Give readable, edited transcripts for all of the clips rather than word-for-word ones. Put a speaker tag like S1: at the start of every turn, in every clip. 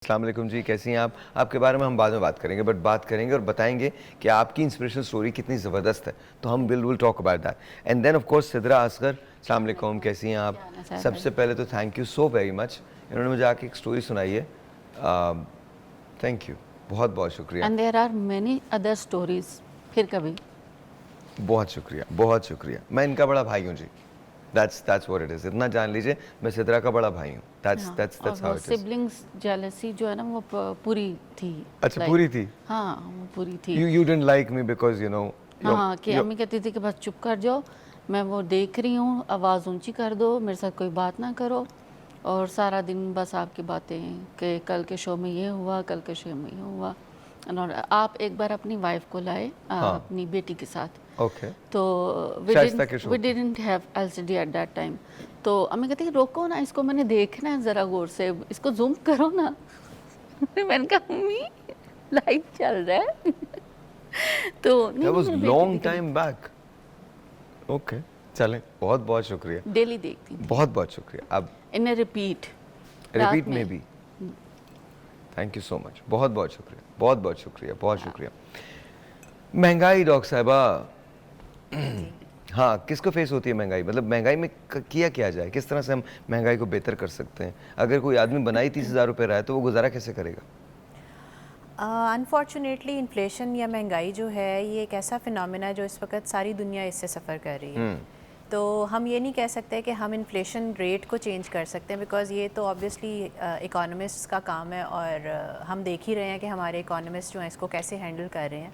S1: अस्सलाम वालेकुम जी, कैसी हैं आप? आपके बारे में हम बाद में बात करेंगे, बट बात करेंगे और बताएंगे कि आपकी इंस्पिरेशनल स्टोरी कितनी ज़बरदस्त है, तो हम will talk about that and then of course Sidra Asghar. अस्सलाम वालेकुम, कैसी हैं आप? सबसे पहले तो thank you so very much, इन्होंने मुझे आके एक स्टोरी सुनाई है। थैंक यू, बहुत बहुत शुक्रिया।
S2: And there are many other stories. फिर कभी
S1: बहुत शुक्रिया, बहुत शुक्रिया। मैं इनका बड़ा भाई हूँ जी। That's what it is. इतना जान लीजिए, मैं सिद्रा का बड़ा भाई हूँ। That's how it is.
S2: Siblings jealousy जो है ना वो पूरी थी।
S1: अच्छा, पूरी थी?
S2: हाँ, वो पूरी थी।
S1: You didn't like me because you know.
S2: हाँ, कि अम्मी कहती थी कि बस चुप कर जाओ, मैं वो देख रही हूँ, आवाज़ ऊंची कर दो, मेरे साथ कोई बात ना करो, और सारा दिन बस आपकी बातें कि कल के शो में ये हुआ, कल के शो में ये हुआ। और आप एक बार अपनी वाइफ को लाए, अपनी बेटी के साथ।
S1: ओके।
S2: तो we didn't have LCD at that time. तो अम्मी कहती है रोको ना इसको, मैंने देखना है ज़रा गौर से, इसको जूम करो ना। मैंने कहा अम्मी लाइव चल रहा है। तो
S1: That was long time back. Okay, चलें, बहुत बहुत शुक्रिया।
S2: डेली देखती थी।
S1: बहुत बहुत शुक्रिया। अब
S2: इन रिपीट
S1: में भी थैंक यू सो मच, बहुत बहुत शुक्रिया, बहुत बहुत शुक्रिया, बहुत शुक्रिया। महंगाई डॉक्टर साहिबा, हाँ, किसको फेस होती है महंगाई? मतलब महंगाई में किया क्या जाए, किस तरह से हम महंगाई को बेहतर कर सकते हैं? अगर कोई आदमी बनाई 30,000 रुपये रहा है तो वो गुजारा कैसे करेगा?
S3: अनफॉर्चुनेटली इन्फ्लेशन या महंगाई जो है ये एक ऐसा फिनोमेना है जो इस वक्त सारी दुनिया इससे सफ़र कर रही है। तो हम ये नहीं कह सकते कि हम इन्फ्लेशन रेट को चेंज कर सकते हैं, बिकॉज़ ये तो ऑब्वियसली इकोनॉमिस्ट्स का काम है, और हम देख ही रहे हैं कि हमारे इकोनॉमिस्ट जो हैं इसको कैसे हैंडल कर रहे हैं।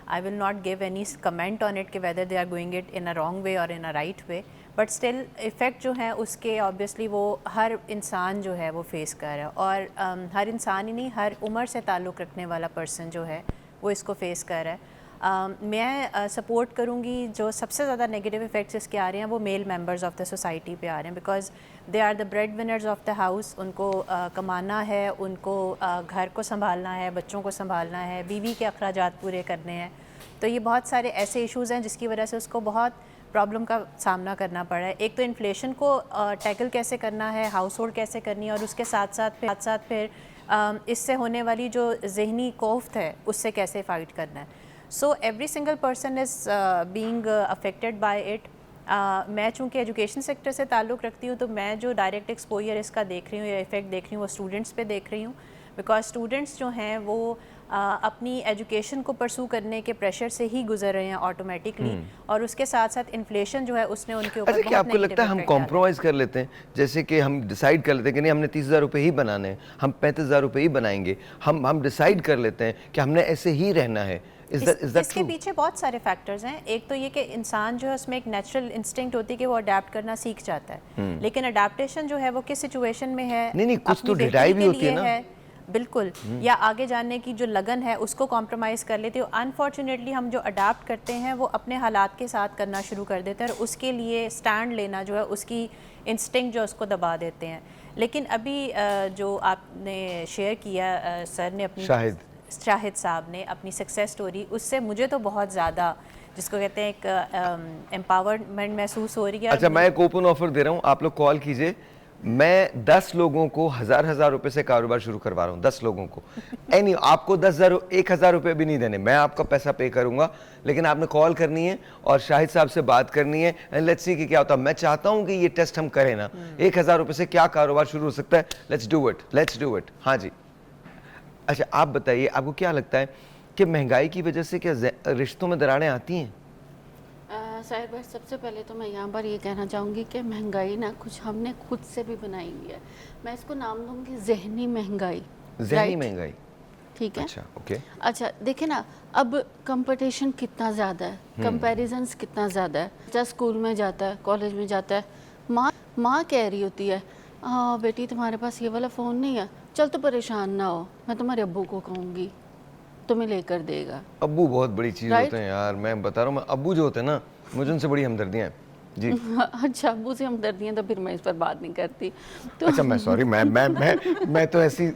S3: I will not give any comment on it कि whether they are going it in a wrong way और in a right way, but still effect जो है उसके ऑब्वियसली वो हर इंसान जो है वो फेस कर रहा है, और हर इंसान ही नहीं, हर उम्र से ताल्लुक़ रखने वाला पर्सन जो है वो इसको फेस कर रहा है। मैं सपोर्ट करूँगी जो सबसे ज़्यादा नेगेटिव इफ़ेक्ट्स इसके आ रहे हैं वो male members of the society पे आ रहे हैं, because they are the bread winners of the house. उनको कमाना है, उनको घर को संभालना है, बच्चों को संभालना है, बीवी के अखराजात पूरे करने हैं। तो ये बहुत सारे ऐसे इश्यूज़ हैं जिसकी वजह से उसको बहुत प्रॉब्लम का सामना करना पड़ा है। एक तो इन्फ्लेशन को टैकल कैसे करना है, हाउस होल्ड कैसे करनी है, और उसके साथ साथ फिर इससे होने वाली जो ज़हनी कोफ्त है उससे कैसे फ़ाइट करना है। So every single person is being affected by it. मैं चूँकि एजुकेशन सेक्टर से ताल्लुक़ रखती हूँ, तो मैं जो डायरेक्ट एक्सपोजर इसका देख रही हूँ या इफ़ेक्ट देख रही हूँ वो स्टूडेंट्स पे देख रही हूँ, बिकॉज स्टूडेंट्स जो हैं वो अपनी एजुकेशन को परसू करने के प्रेशर से ही गुजर रहे हैं ऑटोमेटिकली, और उसके साथ साथ इन्फ्लेशन जो है उसने उनके ऊपर
S1: क्या आपको लगता है हम कॉम्प्रोमाइज़ कर लेते हैं? जैसे कि हम डिसाइड कर लेते हैं कि नहीं, हमने 30,000 रुपये ही बनाने हैं, हम 35,000 रुपये ही बनाएंगे, हम डिसाइड कर लेते हैं कि हमने ऐसे ही रहना है।
S3: इसके पीछे बहुत सारे फैक्टर्स हैं। एक तो ये कि इंसान जो है उसमें एक नेचुरल इंस्टिंक्ट होती है कि वो अडेप्ट करना सीख जाता है, लेकिन अडेप्टेशन जो है वो किस सिचुएशन में है,
S1: नहीं कुछ तो डिटाई भी होती है ना,
S3: बिल्कुल, या आगे जाने की जो लगन है उसको कॉम्प्रोमाइज़ कर लेते हो। अनफॉर्चुनेटली हम जो अडाप्ट करते हैं वो अपने हालात के साथ करना शुरू कर देते हैं, और उसके लिए स्टैंड लेना जो है उसकी इंस्टिंक्ट जो उसको दबा देते हैं। लेकिन अभी जो आपने शेयर किया सर ने अपनी शाहिद साहब ने अपनी सक्सेस स्टोरी, उससे मुझे तो बहुत ज़्यादा जिसको कहते हैं एक एम्पावरमेंट महसूस हो रही है।
S1: अच्छा, मैं एक ओपन ऑफर दे रहा हूँ, आप लोग कॉल कीजिए, मैं 10 लोगों को 1,000 रुपए से कारोबार शुरू करवा रहा हूँ, 10 लोगों को। एनी आपको 1,000 रुपये भी नहीं देने, मैं आपका पैसा पे करूंगा, लेकिन आपने कॉल करनी है और शाहिद साहब से बात करनी है, एंड लेट्स सी कि क्या होता है। मैं चाहता हूँ कि ये टेस्ट हम करें ना, 1,000 रुपये से क्या कारोबार शुरू हो सकता है। Let's do it. हाँ जी, अच्छा आप बताइए, आपको क्या लगता है कि महंगाई की वजह से क्या रिश्तों में दरारें आती हैं?
S2: साहिर भाई, सबसे पहले तो मैं यहाँ पर ये कहना चाहूँगी कि महंगाई ना कुछ हमने खुद से भी बनाई हुई है। मैं इसको नाम दूँगी ज़हनी महंगाई।
S1: ज़हनी महंगाई,
S2: ठीक है।
S1: अच्छा, ओके।
S2: अच्छा देखिए ना, अब कंपटीशन कितना ज़्यादा है, कंपैरिजंस कितना ज़्यादा है। जब स्कूल में जाता है, कॉलेज में जाता है, माँ कह रही होती है, बेटी तुम्हारे पास ये वाला फ़ोन नहीं है, चल तो परेशान ना हो, मैं तुम्हारे अब्बू को कहूँगी, तुम्हें लेकर देगा।
S1: अब्बू बहुत बड़ी चीज़ होते हैं यार, मैं बता रहा हूँ, अब्बू जो होते हैं ना, मुझे उनसे बड़ी हमदर्दियाँ हैं जी।
S2: अच्छा, अब्बू से हमदर्दियाँ, तो फिर मैं इस पर बात नहीं करती। तो
S1: अच्छा, मैं सॉरी, मैं तो ऐसी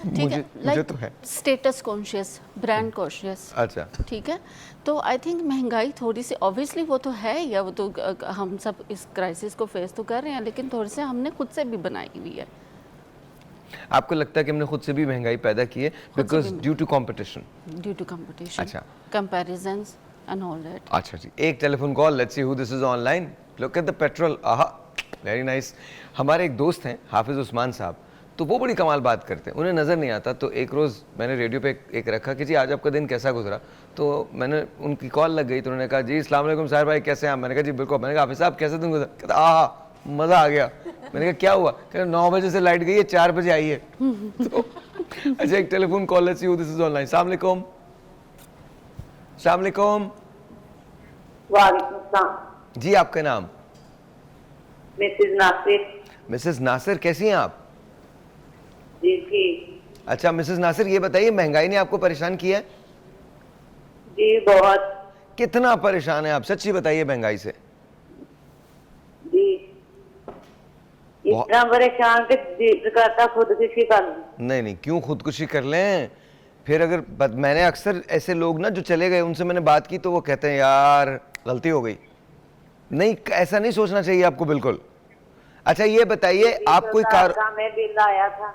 S1: मुझे तो है
S2: स्टेटस कॉन्शियस, ब्रांड कॉन्शियस।
S1: अच्छा,
S2: ठीक है। तो आई थिंक महंगाई थोड़ी सी ऑब्वियसली वो तो है, या वो तो हम सब इस क्राइसिस को फेस तो कर रहे हैं, लेकिन थोड़ी सी हमने खुद से भी बनाई हुई है।
S1: आपको लगता है कि हमने खुद से भी महंगाई पैदा की है because due to competition?
S2: Due to competition,
S1: अच्छा।
S2: Comparisons and all that.
S1: अच्छा जी, एक telephone call, let's see who this is online. Look at the petrol, aha very nice. हमारे एक दोस्त हैं हाफिज उस्मान साहब, तो वो बड़ी कमाल बात करते हैं, उन्हें नज़र नहीं आता। तो एक रोज़ मैंने रेडियो पे एक रखा कि जी आज आपका दिन कैसा गुजरा, तो मैंने उनकी कॉल लग गई, तो उन्होंने कहा जी अस्सलाम वालेकुम साहिर भाई कैसे हैं आप? मैंने कहा जी बिल्कुल। मैंने कहा हाफिज साहब कैसे दिन गुजरा? कहता आहा मज़ा आ गया। मैंने कहा क्या हुआ? कहता 9 बजे से लाइट गई है, 4 बजे आई है। तो अच्छा एक telephone call, let's see who this is online. अस्सलाम वालेकुम। अस्सलाम वालेकुम।
S4: वालेकुम सलाम।
S1: जी आपका नाम?
S4: मिसेज नासिर।
S1: मिसेस नासिर, कैसी हैं आप?
S4: जी ठीक।
S1: अच्छा मिसेस नासिर, ये बताइए महंगाई ने आपको परेशान किया है?
S4: जी बहुत।
S1: कितना परेशान है आप, सच्ची बताइए महंगाई से।
S4: जी इतना परेशान कि दिल करता खुदकुशी कर लूं।
S1: नहीं नहीं, क्यों खुदकुशी कर लें? फिर अगर मैंने अक्सर ऐसे लोग ना जो चले गए उनसे मैंने बात की तो वो कहते हैं यार गलती हो गई। नहीं, ऐसा नहीं सोचना चाहिए आपको बिल्कुल। अच्छा ये बताइए आप कोई कार
S4: में बिल आया था,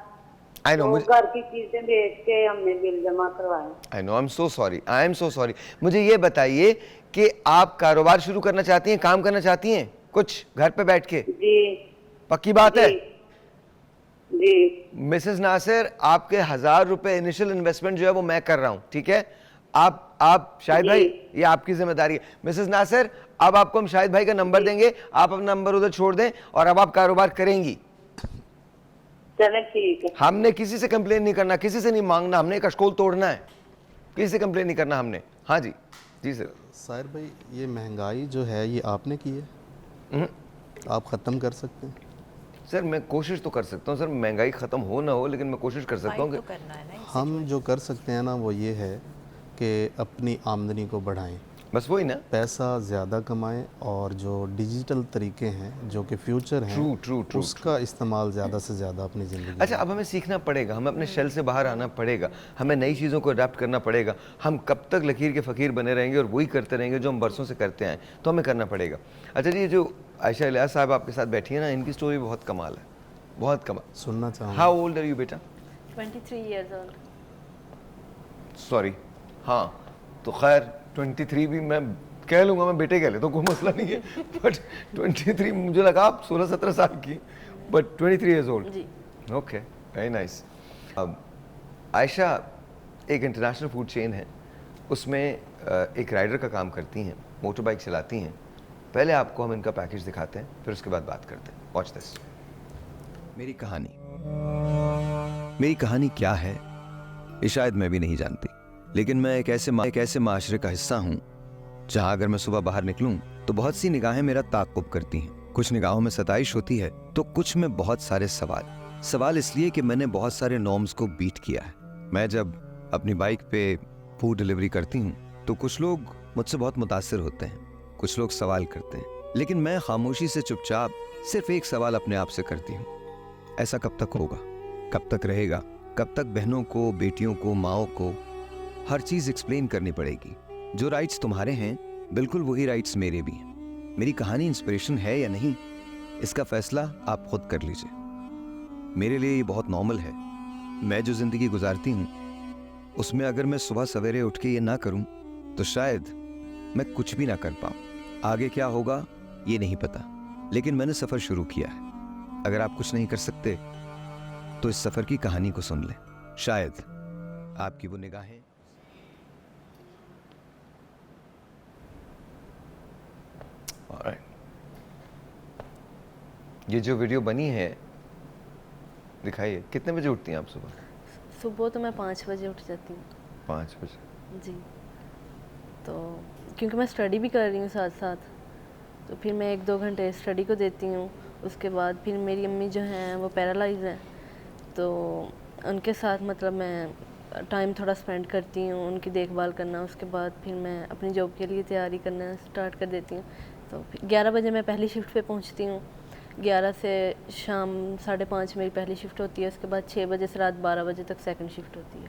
S1: आई नो,
S4: तो
S1: मुझे
S4: घर की चीजें बेच के हमने बिल जमा करवाया।
S1: I know, I am so sorry, I am so sorry. मुझे ये बताइए कि आप कारोबार शुरू करना चाहती हैं, काम करना चाहती हैं कुछ घर पे बैठ के?
S4: जी
S1: पक्की बात है?
S4: जी
S1: मिसेस नासिर, आपके 1000 रुपए इनिशियल इन्वेस्टमेंट जो है वो मैं कर रहा हूं, ठीक है? आप शाहिद भाई, ये आपकी जिम्मेदारी है। मिसेस नासिर, अब आपको हम शाहिद भाई का नंबर देंगे, आप अपना नंबर उधर छोड़ दें और अब आप कारोबार करेंगी।
S4: चले ठीक है।
S1: हमने किसी से कंप्लेन नहीं करना, किसी से नहीं मांगना, हमने एक अशकोल तोड़ना है, किसी से कंप्लेन नहीं करना हमने। हाँ जी जी सर।
S5: साहिर भाई, ये महंगाई जो है ये आपने की है, आप ख़त्म कर सकते हैं।
S1: सर मैं कोशिश तो कर सकता हूँ सर, महंगाई ख़त्म हो ना हो लेकिन मैं कोशिश कर सकता हूँ
S3: तो
S1: कि
S3: करना है ना।
S5: हम जो कर सकते हैं ना वो ये है कि अपनी आमदनी को बढ़ाएं,
S1: बस वही ना।
S5: पैसा ज़्यादा कमाएं और जो डिजिटल तरीके हैं जो कि फ्यूचर हैं
S1: ट्रू
S5: उसका इस्तेमाल ज़्यादा से ज़्यादा अपनी ज़िंदगी
S1: अच्छा, अब हमें सीखना पड़ेगा, हमें अपने शेल से बाहर आना पड़ेगा, हमें नई चीज़ों को अडेप्ट करना पड़ेगा। हम कब तक लकीर के फ़कीर बने रहेंगे और वही करते रहेंगे जो हम बरसों से करते आए, तो हमें करना पड़ेगा। अच्छा जी, ये जो आयशा इलियास साहब आपके साथ बैठी है ना, इनकी स्टोरी बहुत कमाल है, बहुत कमाल।
S5: सुनना चाहूँगा।
S1: हाउ ओल्ड आर यू बेटा?
S6: 23 years old.
S1: सॉरी, हाँ तो खैर 23 भी मैं कह लूँगा, मैं बेटे कह लेता हूँ, कोई मसला नहीं है। बट 23 मुझे लगा आप 16-17 साल की, बट 23 ईयर्स ओल्ड।
S6: जी।
S1: Okay, very nice. अब आयशा एक इंटरनेशनल फूड चेन है, उसमें एक राइडर का काम करती हैं, मोटर बाइक चलाती हैं। पहले आपको हम इनका पैकेज दिखाते हैं, फिर उसके बाद बात करते हैं। Watch this.
S7: मेरी कहानी क्या है ये शायद मैं भी नहीं जानती, लेकिन मैं एक ऐसे माशरे का हिस्सा हूँ जहाँ अगर मैं सुबह बाहर निकलूं तो बहुत सी निगाहें मेरा ताक़ुब करती हैं। कुछ निगाहों में सताइश होती है तो कुछ में बहुत सारे सवाल इसलिए कि मैंने बहुत सारे नॉर्म्स को बीट किया है। मैं जब अपनी बाइक पे फूड डिलीवरी करती हूँ तो कुछ लोग मुझसे बहुत मुतासिर होते हैं, कुछ लोग सवाल करते हैं, लेकिन मैं खामोशी से चुपचाप सिर्फ एक सवाल अपने आप से करती हूँ, ऐसा कब तक होगा, कब तक रहेगा, कब तक बहनों को, बेटियों को, माओ को हर चीज एक्सप्लेन करनी पड़ेगी? जो राइट्स तुम्हारे हैं बिल्कुल वही राइट्स मेरे भी हैं। मेरी कहानी इंस्पिरेशन है या नहीं, इसका फैसला आप खुद कर लीजिए। मेरे लिए ये बहुत नॉर्मल है। मैं जो जिंदगी गुजारती हूँ उसमें अगर मैं सुबह सवेरे उठ के ये ना करूँ तो शायद मैं कुछ भी ना कर पाऊँ। आगे क्या होगा ये नहीं पता, लेकिन मैंने सफर शुरू किया है। अगर आप कुछ नहीं कर सकते तो इस सफर की कहानी को सुन लें, शायद आपकी वो निगाहें।
S1: ये जो वीडियो बनी है दिखाइए, कितने बजे उठती हैं आप सुबह?
S6: सुबह तो मैं 5 बजे उठ जाती हूँ।
S1: 5 बजे?
S6: जी। तो क्योंकि मैं स्टडी भी कर रही हूँ साथ साथ, तो फिर मैं 1-2 घंटे स्टडी को देती हूँ। उसके बाद फिर मेरी अम्मी जो हैं वो पैरालाइज हैं, तो उनके साथ मतलब मैं टाइम थोड़ा स्पेंड करती हूँ, उनकी देखभाल करना। उसके बाद फिर मैं अपनी जॉब के लिए तैयारी करना स्टार्ट कर देती हूँ। तो 11 बजे मैं पहली शिफ्ट पे पहुँचती हूँ। 11 से शाम 5:30 मेरी पहली शिफ्ट होती है। उसके बाद 6 बजे से रात 12 बजे तक सेकंड शिफ्ट होती है।